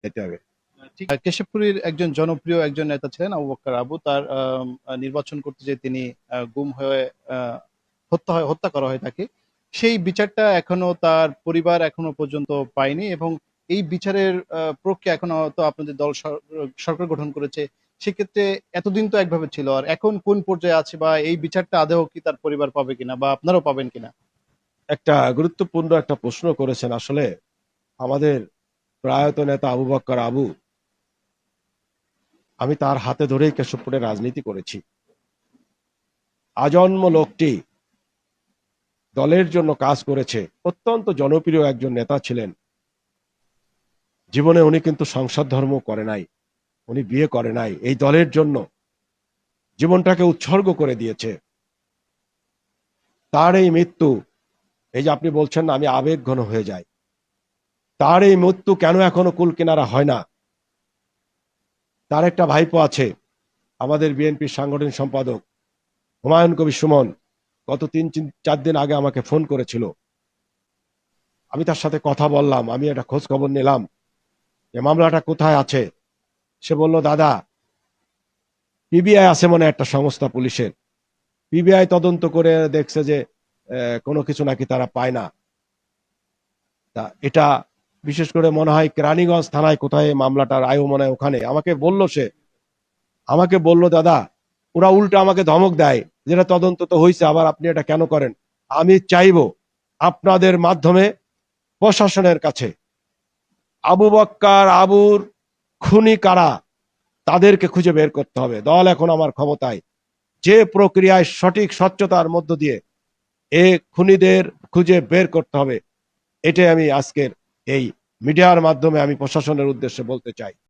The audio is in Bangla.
যেতে হবে। কেশবপুরীর একজন জনপ্রিয় একজন নেতা ছিলেন আবু বক্কর আবু। তার নির্বাচন করতে যে তিনি গুম হয়ে আহ, হত্যা করা হয় তাকে, সেই বিচারটা এখনো তার পরিবার এখনো পর্যন্ত পায়নি। এবং এই বিচারের প্রক্রিয়া এখনো তো আপনাদের দল সরকার গঠন করেছে, সেক্ষেত্রে এতদিন তো একভাবে ছিল, আর এখন কোন পর্যায়ে আছে, বা এই বিচারটা আদৌ কি তার পরিবার পাবে কিনা বা আপনারাও পাবেন কিনা? একটা গুরুত্বপূর্ণ একটা প্রশ্ন করেছেন। আসলে আমাদের প্রয়াত নেতা আবু বক্কর আবু, আমি তার হাতে ধরেই কেশবপুরে রাজনীতি করেছি। আজন্ম লোকটি দলের জন্য কাজ করেছে, অত্যন্ত জনপ্রিয় একজন নেতা ছিলেন। জীবনে উনি কিন্তু সংসদ ধর্ম করে নাই, উনি বিয়ে করে নাই, এই দলের জন্য জীবনটাকে উৎসর্গ করে দিয়েছে। তার এই মৃত্যু, এই যে আপনি বলছেন না আমি আবেগ ঘন হয়ে যাই, তার এই মৃত্যু কেন এখনো কুল কিনারা হয় না? তার একটা ভাইপো আছে, আমাদের বিএনপির সাংগঠনিক সম্পাদক হুমায়ুন কবির সুমন, গত 3-4 দিন আগে আমাকে ফোন করেছিল। আমি তার সাথে কথা বললাম, আমি একটা খোঁজ খবর নিলাম যে মামলাটা কোথায় আছে। সে বলল, দাদা পিবিআই আছে মনে হয় একটা সংস্থা পুলিশের, পিবিআই তদন্ত করে দেখছে যে কোনো কিছু নাকি তারা পায় না। তা এটা বিশেষ করে মনে হয় কেরানীগঞ্জ থানায় কোথায় মামলাটার আয়ু, মনে হয় ওখানে। আমাকে বলল দাদা, ওরা উল্টো আমাকে ধমক দেয়, যেটা তদন্ত তো হয়েছে, আবার আপনি এটা কেন করেন? আমি চাইবো আপনাদের মাধ্যমে প্রশাসনের কাছে আবু বক্কর আবুর খুনি কারা তাদেরকে খুঁজে বের করতে হবে। দল এখন আমার ক্ষমতায়, যে প্রক্রিয়ায় সঠিক স্বচ্ছতার মধ্য দিয়ে এ খুনিদের খুঁজে বের করতে হবে, এটাই আমি আজকের এই মিডিয়ার মাধ্যমে আমি প্রশাসনের উদ্দেশ্যে বলতে চাই।